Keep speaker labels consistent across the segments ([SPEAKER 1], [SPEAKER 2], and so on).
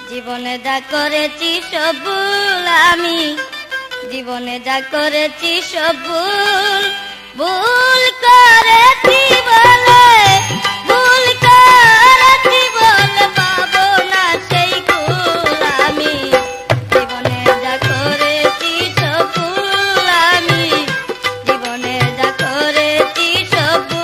[SPEAKER 1] জীবনে যা করেছি সব ভুল, আমি জীবনে যা করেছি সব ভুল, ভুল করেছি বলে, ভুল করেছি বলে পাবো না সেই কুল। আমি জীবনে যা করেছি সব ভুল, আমি জীবনে যা করেছি সব ভুল।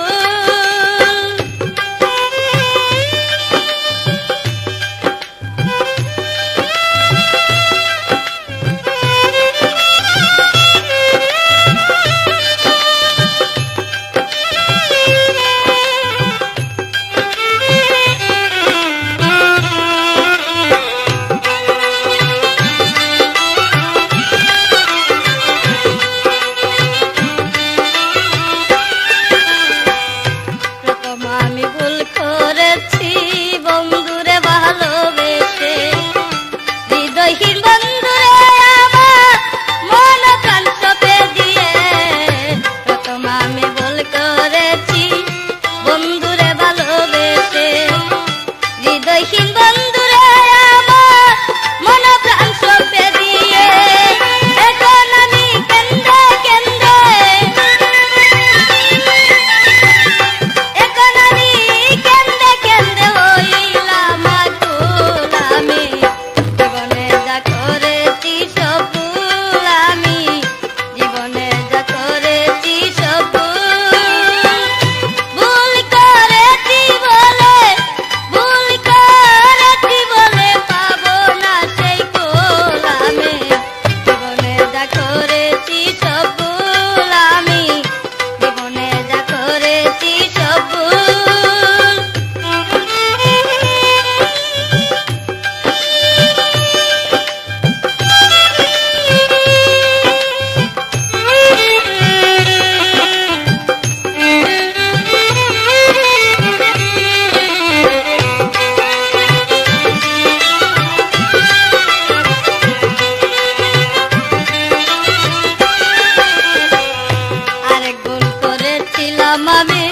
[SPEAKER 1] আমি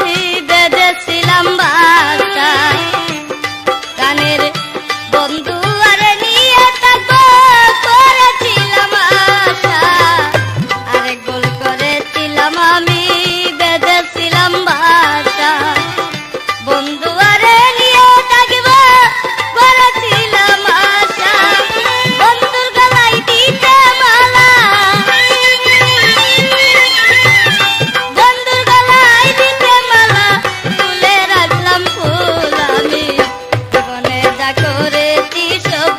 [SPEAKER 1] বেঁধেছিলাম বাসা, গানের বন্ধু আরে নিয়ে থাকবো করেছিলাম আশা। আরেক ভুল করেছিলাম আমি, বেঁধেছিলাম বাসা, বন্ধু আরে নিয়ে থাকবো করেছিলাম আশা। বন্ধুর গলায় দিতে মালা, বন্ধুর গলায় দিতে মালা, তুলে রাখলাম ফুল। আমি জীবনে যা করেছি সব